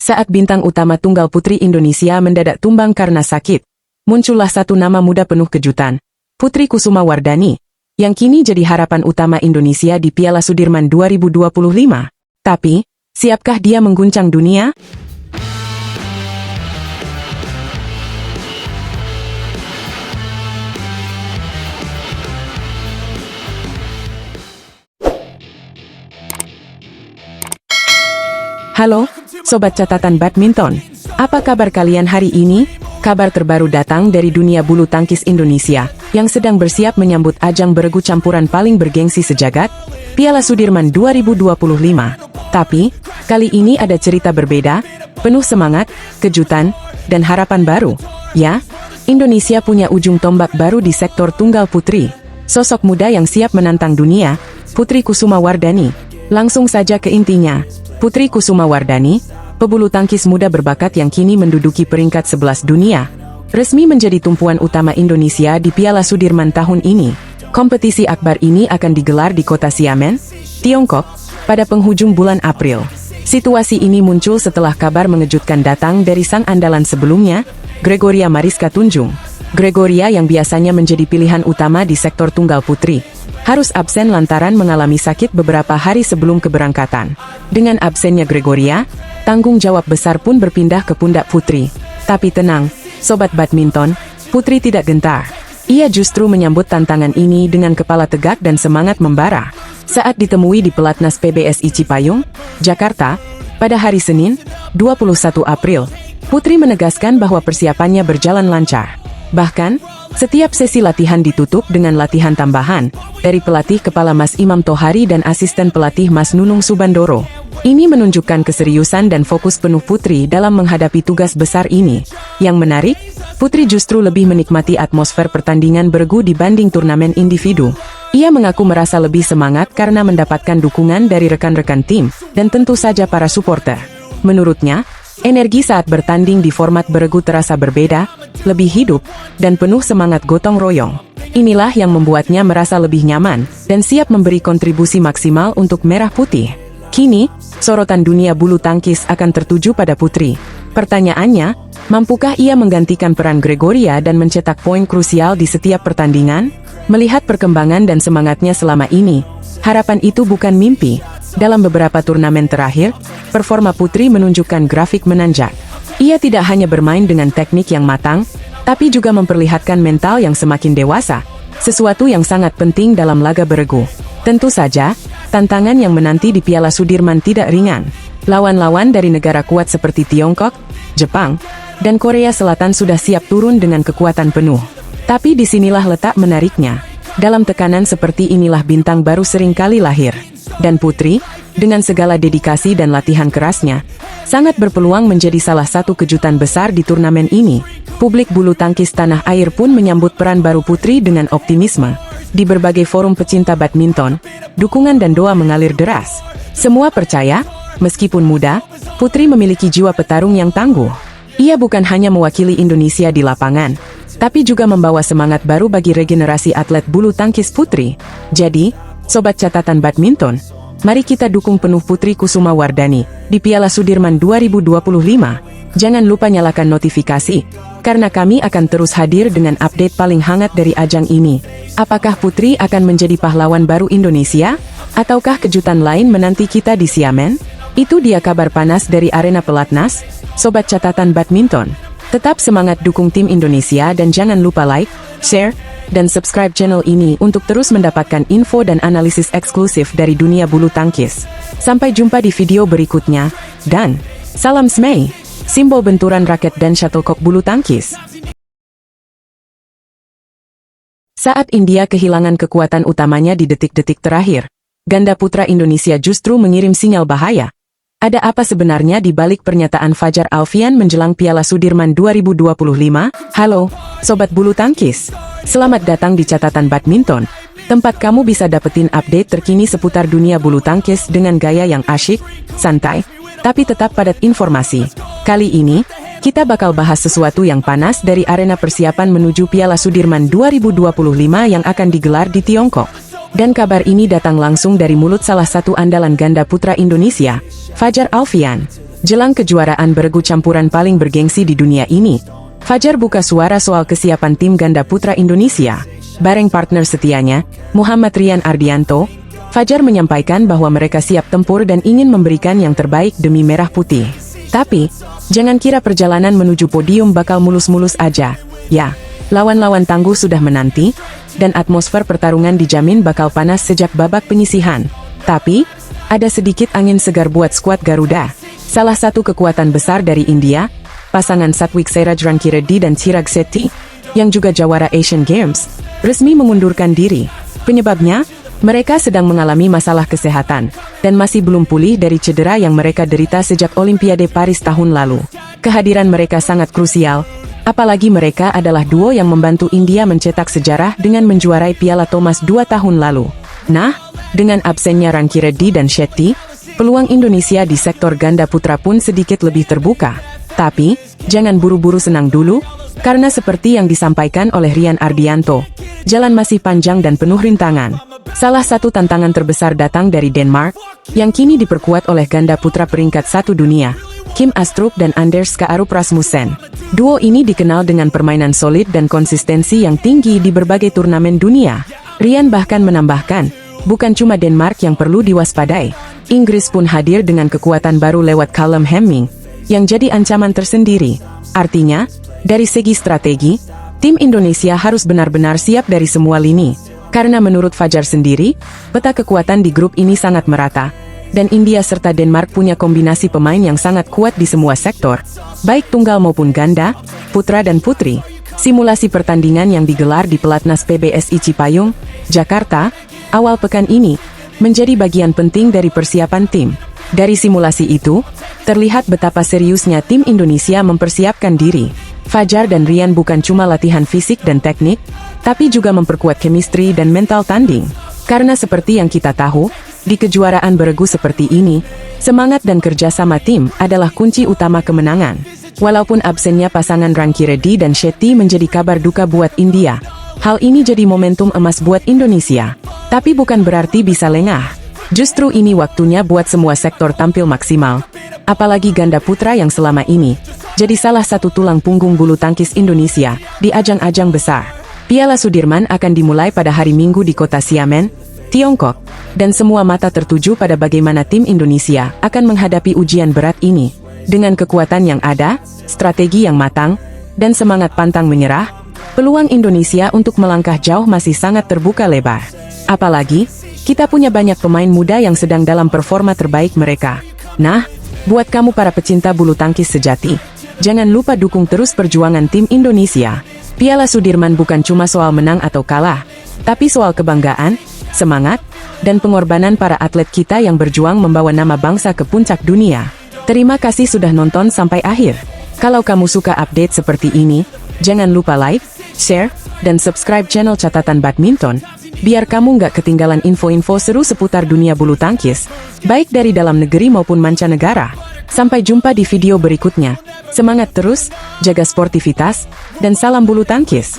Saat bintang utama tunggal putri Indonesia mendadak tumbang karena sakit, muncullah satu nama muda penuh kejutan, Putri Kusuma Wardani, yang kini jadi harapan utama Indonesia di Piala Sudirman 2025. Tapi, siapkah dia mengguncang dunia? Halo, Sobat Catatan Badminton. Apa kabar kalian hari ini? Kabar terbaru datang dari dunia bulu tangkis Indonesia, yang sedang bersiap menyambut ajang beregu campuran paling bergengsi sejagat, Piala Sudirman 2025. Tapi, kali ini ada cerita berbeda, penuh semangat, kejutan, dan harapan baru. Ya, Indonesia punya ujung tombak baru di sektor tunggal putri. Sosok muda yang siap menantang dunia, Putri Kusuma Wardani. Langsung saja ke intinya. Putri Kusuma Wardani, pebulu tangkis muda berbakat yang kini menduduki peringkat 11 dunia, resmi menjadi tumpuan utama Indonesia di Piala Sudirman tahun ini. Kompetisi akbar ini akan digelar di kota Xiamen, Tiongkok, pada penghujung bulan April. Situasi ini muncul setelah kabar mengejutkan datang dari sang andalan sebelumnya, Gregoria Mariska Tunjung. Gregoria yang biasanya menjadi pilihan utama di sektor tunggal putri, harus absen lantaran mengalami sakit beberapa hari sebelum keberangkatan. Dengan absennya Gregoria, tanggung jawab besar pun berpindah ke pundak Putri. Tapi tenang, Sobat Badminton, Putri tidak gentar. Ia justru menyambut tantangan ini dengan kepala tegak dan semangat membara. Saat ditemui di Pelatnas PBSI Cipayung, Jakarta, pada hari Senin, 21 April, Putri menegaskan bahwa persiapannya berjalan lancar. Bahkan, setiap sesi latihan ditutup dengan latihan tambahan dari pelatih kepala Mas Imam Tohari dan asisten pelatih Mas Nunung Subandoro. Ini menunjukkan keseriusan dan fokus penuh Putri dalam menghadapi tugas besar ini. Yang menarik, Putri justru lebih menikmati atmosfer pertandingan beregu dibanding turnamen individu. Ia mengaku merasa lebih semangat karena mendapatkan dukungan dari rekan-rekan tim dan tentu saja para supporter. Menurutnya, energi saat bertanding di format beregu terasa berbeda, lebih hidup, dan penuh semangat gotong royong. Inilah yang membuatnya merasa lebih nyaman, dan siap memberi kontribusi maksimal untuk Merah Putih. Kini, sorotan dunia bulu tangkis akan tertuju pada Putri. Pertanyaannya, mampukah ia menggantikan peran Gregoria dan mencetak poin krusial di setiap pertandingan? Melihat perkembangan dan semangatnya selama ini, harapan itu bukan mimpi. Dalam beberapa turnamen terakhir, performa Putri menunjukkan grafik menanjak. Ia tidak hanya bermain dengan teknik yang matang, tapi juga memperlihatkan mental yang semakin dewasa, sesuatu yang sangat penting dalam laga beregu. Tentu saja, tantangan yang menanti di Piala Sudirman tidak ringan. Lawan-lawan dari negara kuat seperti Tiongkok, Jepang, dan Korea Selatan sudah siap turun dengan kekuatan penuh. Tapi disinilah letak menariknya. Dalam tekanan seperti inilah bintang baru seringkali lahir. Dan Putri, dengan segala dedikasi dan latihan kerasnya, sangat berpeluang menjadi salah satu kejutan besar di turnamen ini. Publik bulu tangkis tanah air pun menyambut peran baru Putri dengan optimisme. Di berbagai forum pecinta badminton, dukungan dan doa mengalir deras. Semua percaya, meskipun muda, Putri memiliki jiwa petarung yang tangguh. Ia bukan hanya mewakili Indonesia di lapangan, tapi juga membawa semangat baru bagi regenerasi atlet bulu tangkis putri. Jadi, Sobat Catatan Badminton, mari kita dukung penuh Putri Kusuma Wardani di Piala Sudirman 2025. Jangan lupa nyalakan notifikasi, karena kami akan terus hadir dengan update paling hangat dari ajang ini. Apakah Putri akan menjadi pahlawan baru Indonesia? Ataukah kejutan lain menanti kita di Xiamen? Itu dia kabar panas dari arena Pelatnas, Sobat Catatan Badminton. Tetap semangat dukung tim Indonesia dan jangan lupa like, share, dan subscribe channel ini untuk terus mendapatkan info dan analisis eksklusif dari dunia bulu tangkis. Sampai jumpa di video berikutnya, dan salam Smay, simbol benturan raket dan shuttlecock bulu tangkis. Saat India kehilangan kekuatan utamanya di detik-detik terakhir, ganda putra Indonesia justru mengirim sinyal bahaya. Ada apa sebenarnya di balik pernyataan Fajar Alfian menjelang Piala Sudirman 2025? Halo, Sobat Bulu Tangkis. Selamat datang di Catatan Badminton, tempat kamu bisa dapetin update terkini seputar dunia bulu tangkis dengan gaya yang asyik, santai, tapi tetap padat informasi. Kali ini, kita bakal bahas sesuatu yang panas dari arena persiapan menuju Piala Sudirman 2025 yang akan digelar di Tiongkok. Dan kabar ini datang langsung dari mulut salah satu andalan ganda putra Indonesia, Fajar Alfian. Jelang kejuaraan beregu campuran paling bergengsi di dunia ini, Fajar buka suara soal kesiapan tim ganda putra Indonesia. Bareng partner setianya, Muhammad Rian Ardianto, Fajar menyampaikan bahwa mereka siap tempur dan ingin memberikan yang terbaik demi Merah Putih. Tapi, jangan kira perjalanan menuju podium bakal mulus-mulus aja. Ya, lawan-lawan tangguh sudah menanti, dan atmosfer pertarungan dijamin bakal panas sejak babak penyisihan. Tapi, ada sedikit angin segar buat skuad Garuda. Salah satu kekuatan besar dari India, pasangan Satwik Sairaj Rankireddy dan Chirag Shetty, yang juga jawara Asian Games, resmi mengundurkan diri. Penyebabnya, mereka sedang mengalami masalah kesehatan, dan masih belum pulih dari cedera yang mereka derita sejak Olimpiade Paris tahun lalu. Kehadiran mereka sangat krusial, apalagi mereka adalah duo yang membantu India mencetak sejarah dengan menjuarai Piala Thomas 2 tahun lalu. Nah, dengan absennya Rankireddy dan Shetty, peluang Indonesia di sektor ganda putra pun sedikit lebih terbuka. Tapi, jangan buru-buru senang dulu, karena seperti yang disampaikan oleh Rian Ardianto, jalan masih panjang dan penuh rintangan. Salah satu tantangan terbesar datang dari Denmark, yang kini diperkuat oleh ganda putra peringkat 1 dunia, Kim Astrup dan Anders Kaarup Rasmussen. Duo ini dikenal dengan permainan solid dan konsistensi yang tinggi di berbagai turnamen dunia. Rian bahkan menambahkan, bukan cuma Denmark yang perlu diwaspadai, Inggris pun hadir dengan kekuatan baru lewat Callum Hemming, yang jadi ancaman tersendiri. Artinya, dari segi strategi, tim Indonesia harus benar-benar siap dari semua lini. Karena menurut Fajar sendiri, peta kekuatan di grup ini sangat merata, dan India serta Denmark punya kombinasi pemain yang sangat kuat di semua sektor, baik tunggal maupun ganda, putra dan putri. Simulasi pertandingan yang digelar di Pelatnas PBSI Cipayung, Jakarta, awal pekan ini, menjadi bagian penting dari persiapan tim. Dari simulasi itu, terlihat betapa seriusnya tim Indonesia mempersiapkan diri. Fajar dan Rian bukan cuma latihan fisik dan teknik, tapi juga memperkuat chemistry dan mental tanding. Karena seperti yang kita tahu, di kejuaraan beregu seperti ini, semangat dan kerjasama tim adalah kunci utama kemenangan. Walaupun absennya pasangan Rankireddy dan Shetty menjadi kabar duka buat India, hal ini jadi momentum emas buat Indonesia. Tapi bukan berarti bisa lengah. Justru ini waktunya buat semua sektor tampil maksimal. Apalagi ganda putra yang selama ini jadi salah satu tulang punggung bulu tangkis Indonesia di ajang-ajang besar. Piala Sudirman akan dimulai pada hari Minggu di kota Xiamen, Tiongkok, dan semua mata tertuju pada bagaimana tim Indonesia akan menghadapi ujian berat ini. Dengan kekuatan yang ada, strategi yang matang, dan semangat pantang menyerah, peluang Indonesia untuk melangkah jauh masih sangat terbuka lebar. Apalagi, kita punya banyak pemain muda yang sedang dalam performa terbaik mereka. Nah, buat kamu para pecinta bulu tangkis sejati, jangan lupa dukung terus perjuangan tim Indonesia. Piala Sudirman bukan cuma soal menang atau kalah, tapi soal kebanggaan, semangat, dan pengorbanan para atlet kita yang berjuang membawa nama bangsa ke puncak dunia. Terima kasih sudah nonton sampai akhir. Kalau kamu suka update seperti ini, jangan lupa like, share, dan subscribe channel Catatan Badminton, biar kamu nggak ketinggalan info-info seru seputar dunia bulu tangkis, baik dari dalam negeri maupun mancanegara. Sampai jumpa di video berikutnya. Semangat terus, jaga sportivitas, dan salam bulu tangkis.